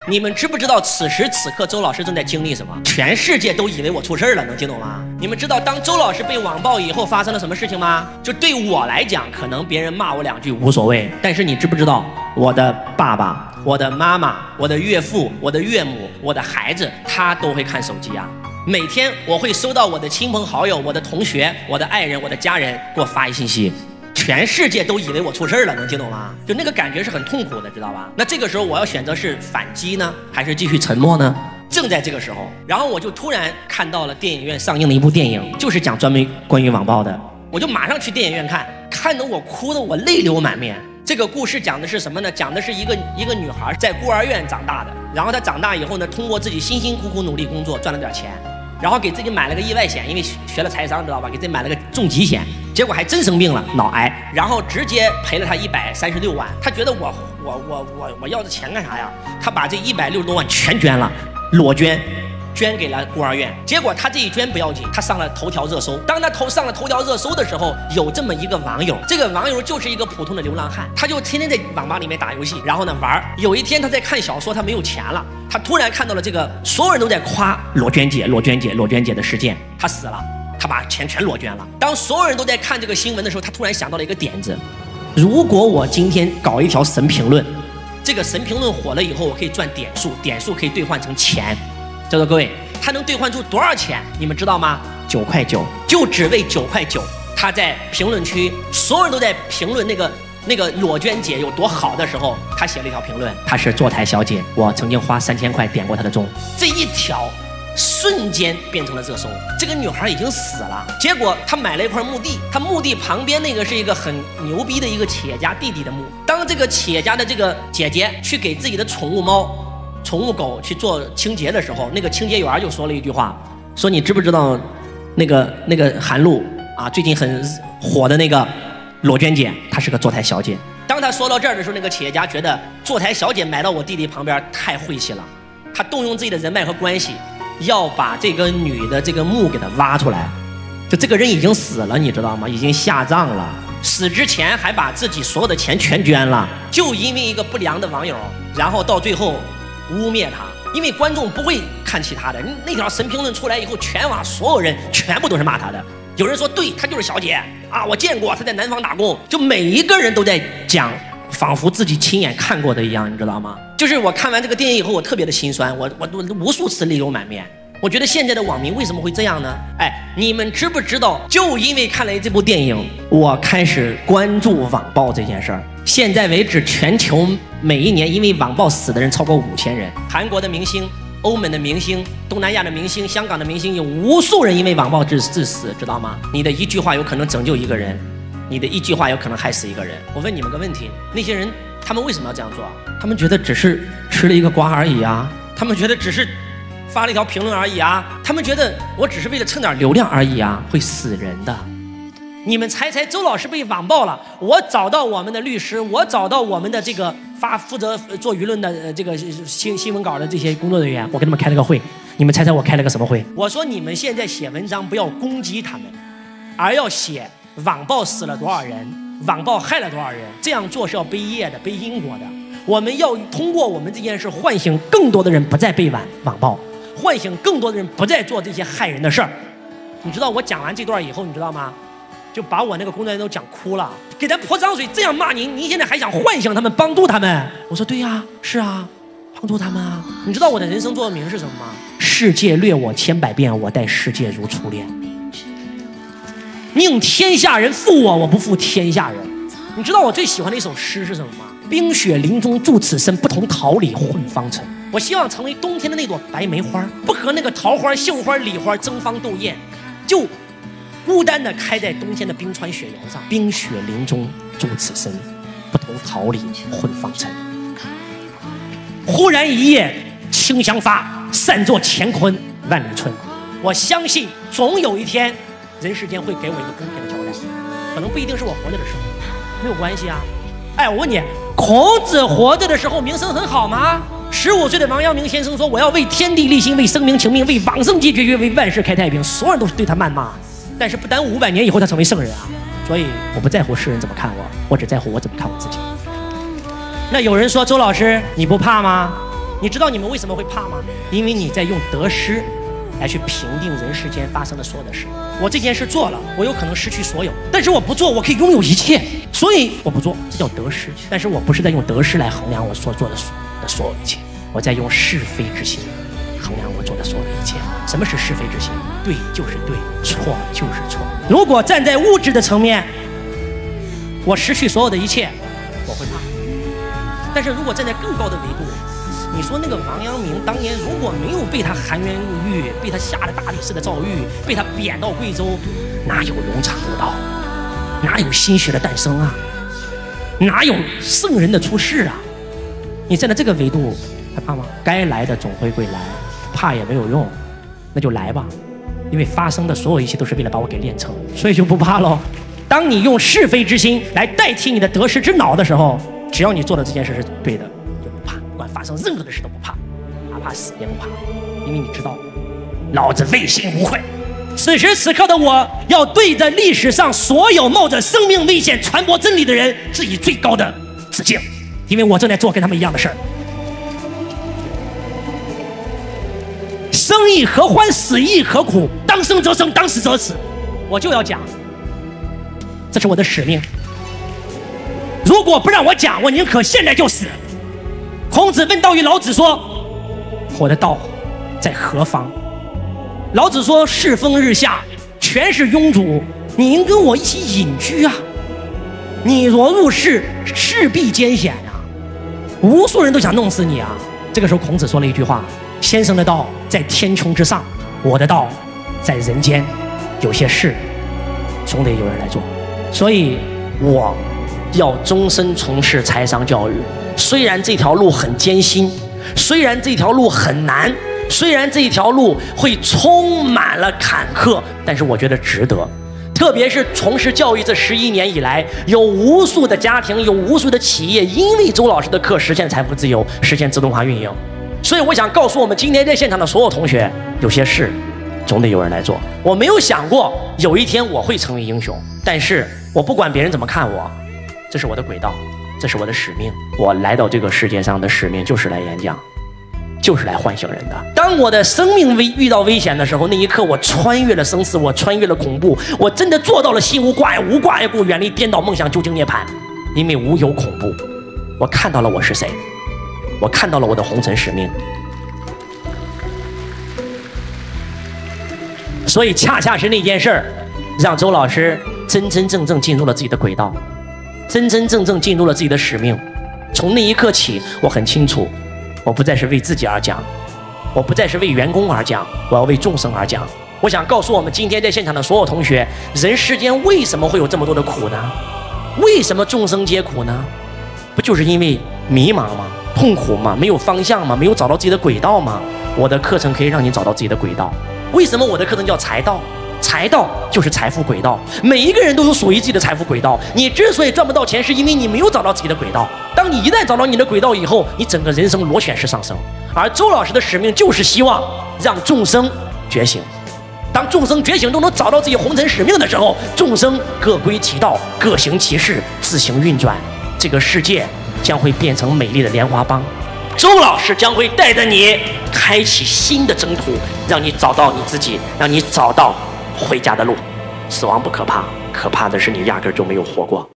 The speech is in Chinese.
你们知不知道此时此刻周老师正在经历什么？全世界都以为我出事了，能听懂吗？你们知道当周老师被网暴以后发生了什么事情吗？就对我来讲，可能别人骂我2句无所谓，但是你知不知道我的爸爸、我的妈妈、我的岳父、我的岳母、我的孩子，他都会看手机啊。每天我会收到我的亲朋好友、我的同学、我的爱人、我的家人给我发一信息。全世界都以为我出事了，能听懂吗？就那个感觉是很痛苦的，知道吧？那这个时候我要选择是反击呢，还是继续沉默呢？正在这个时候，然后我就突然看到了电影院上映的一部电影，就是讲专门关于网暴的，我就马上去电影院看，看得我哭得我泪流满面。这个故事讲的是什么呢？讲的是一个女孩在孤儿院长大的，然后她长大以后呢，通过自己辛辛苦苦努力工作赚了点钱。然后给自己买了个意外险，因为学了财商，知道吧？给自己买了个重疾险，结果还真生病了，脑癌，然后直接赔了他136万。他觉得我要这钱干啥呀？他把这160多万全捐了，裸捐，捐给了孤儿院。结果他这一捐不要紧，他上了头条热搜。当他上了头条热搜的时候，有这么一个网友，这个网友就是一个普通的流浪汉，他就天天在网吧里面打游戏，然后呢玩。有一天他在看小说，他没有钱了。他突然看到了这个所有人都在夸裸捐姐的事件，他死了，他把钱全裸捐了。当所有人都在看这个新闻的时候，他突然想到了一个点子：如果我今天搞一条神评论，这个神评论火了以后，我可以赚点数，点数可以兑换成钱。在座各位，他能兑换出多少钱？你们知道吗？9块9，就只为9块9。他在评论区，所有人都在评论那个裸捐姐有多好的时候，她写了一条评论，她是坐台小姐，我曾经花3000块点过她的钟。这一条瞬间变成了热搜。这个女孩已经死了，结果她买了一块墓地，她墓地旁边那个是一个很牛逼的一个企业家弟弟的墓。当这个企业家的这个姐姐去给自己的宠物猫、宠物狗去做清洁的时候，那个清洁员就说了一句话，说你知不知道那个韩露啊，最近很火的那个裸捐姐，她是个坐台小姐。当她说到这儿的时候，那个企业家觉得坐台小姐买到我弟弟旁边太晦气了，他动用自己的人脉和关系，要把这个女的这个墓给她挖出来。就这个人已经死了，你知道吗？已经下葬了，死之前还把自己所有的钱全捐了，就因为一个不良的网友，然后到最后污蔑他。因为观众不会看其他的，那条神评论出来以后，全网所有人全部都是骂他的。有人说对，她就是小姐啊，我见过她在南方打工，就每一个人都在讲，仿佛自己亲眼看过的一样，你知道吗？就是我看完这个电影以后，我特别的心酸，我无数次泪流满面。我觉得现在的网民为什么会这样呢？哎，你们知不知道？就因为看了这部电影，我开始关注网暴这件事儿。现在为止，全球每一年因为网暴死的人超过5000人，韩国的明星、欧美的明星、东南亚的明星、香港的明星，有无数人因为网暴致死，知道吗？你的一句话有可能拯救一个人，你的一句话有可能害死一个人。我问你们个问题，那些人他们为什么要这样做？他们觉得只是吃了一个瓜而已啊，他们觉得只是发了一条评论而已啊，他们觉得我只是为了蹭点流量而已啊，会死人的。你们猜猜周老师被网暴了，我找到我们的律师，我找到我们的这个负责做舆论的这个新闻稿的这些工作人员，我跟他们开了个会。你们猜猜我开了个什么会？我说你们现在写文章不要攻击他们，而要写网暴死了多少人，网暴害了多少人，这样做是要背业的，背因果的。我们要通过我们这件事唤醒更多的人不再被网暴，唤醒更多的人不再做这些害人的事儿。你知道我讲完这段以后，你知道吗？就把我那个工作人员都讲哭了，给他泼脏水，这样骂您，您现在还想唤醒他们，帮助他们？我说对呀，是啊，帮助他们啊。你知道我的人生座右铭是什么吗？世界掠我千百遍，我待世界如初恋。宁天下人负我，我不负天下人。你知道我最喜欢的一首诗是什么吗？冰雪林中住此身，不同桃李混芳尘。我希望成为冬天的那朵白梅花，不和那个桃花、杏花、李花争芳斗艳，就孤单地开在冬天的冰川雪原上。冰雪林中住此身，不同桃李混芳尘。忽然一夜清香发，散作乾坤万里春。我相信总有一天，人世间会给我一个公平的交代，可能不一定是我活着的时候，没有关系啊。哎，我问你，孔子活着的时候名声很好吗？15岁的王阳明先生说：“我要为天地立心，为生民请命，为往圣继绝学，为万世开太平。”所有人都是对他谩骂，但是不耽误500年以后他成为圣人啊。所以我不在乎世人怎么看我，我只在乎我怎么看我自己。那有人说周老师你不怕吗？你知道你们为什么会怕吗？因为你在用得失来去评定人世间发生的所有的事。我这件事做了，我有可能失去所有，但是我不做，我可以拥有一切，所以我不做，这叫得失。但是我不是在用得失来衡量我所做的所有一切，我在用是非之心衡量我做的所有的一切。什么是是非之心？对就是对，错就是错。如果站在物质的层面，我失去所有的一切，我会怕。但是如果站在更高的维度，你说那个王阳明当年如果没有被他含冤入狱，被他下了大理寺的诏狱，被他贬到贵州，哪有龙场悟道？哪有心学的诞生啊？哪有圣人的出世啊？你站在这个维度害怕吗？该来的总会来，怕也没有用，那就来吧，因为发生的所有一切都是为了把我给练成，所以就不怕喽。当你用是非之心来代替你的得失之脑的时候，只要你做的这件事是对的，就不怕，不管发生任何的事都不怕，哪怕死也不怕，因为你知道，老子问心无愧。此时此刻的我，要对着历史上所有冒着生命危险传播真理的人，致以最高的致敬，因为我正在做跟他们一样的事儿。生亦何欢，死亦何苦，当生则生，当死则死。我就要讲，这是我的使命。如果不让我讲，我宁可现在就死。孔子问道于老子说：“我的道在何方？”老子说：“世风日下，全是庸主，你应跟我一起隐居啊！你若入世，势必艰险啊！无数人都想弄死你啊！”这个时候，孔子说了一句话：“先生的道在天穹之上，我的道在人间。有些事，总得有人来做。所以，我要终身从事财商教育。虽然这条路很艰辛，虽然这条路很难，虽然这条路会充满了坎坷，但是我觉得值得。特别是从事教育这11年以来，有无数的家庭，有无数的企业，因为周老师的课实现财富自由，实现自动化运营。所以我想告诉我们今天在现场的所有同学，有些事总得有人来做。我没有想过有一天我会成为英雄，但是我不管别人怎么看我，这是我的轨道，这是我的使命。我来到这个世界上的使命就是来演讲，就是来唤醒人的。当我的生命遇到危险的时候，那一刻我穿越了生死，我穿越了恐怖，我真的做到了心无挂碍，无挂碍故，远离颠倒梦想，究竟涅槃。因为无有恐怖，我看到了我是谁，我看到了我的红尘使命。所以恰恰是那件事儿，让周老师真真正正进入了自己的轨道，真真正正进入了自己的使命。从那一刻起，我很清楚，我不再是为自己而讲，我不再是为员工而讲，我要为众生而讲。我想告诉我们今天在现场的所有同学，人世间为什么会有这么多的苦呢？为什么众生皆苦呢？不就是因为迷茫吗？痛苦吗？没有方向吗？没有找到自己的轨道吗？我的课程可以让你找到自己的轨道。为什么我的课程叫财道？财道就是财富轨道，每一个人都有属于自己的财富轨道。你之所以赚不到钱，是因为你没有找到自己的轨道。当你一旦找到你的轨道以后，你整个人生螺旋式上升。而周老师的使命就是希望让众生觉醒。当众生觉醒都能找到自己红尘使命的时候，众生各归其道，各行其事，自行运转，这个世界将会变成美丽的莲花帮。周老师将会带着你开启新的征途，让你找到你自己，让你找到回家的路。死亡不可怕，可怕的是你压根就没有活过。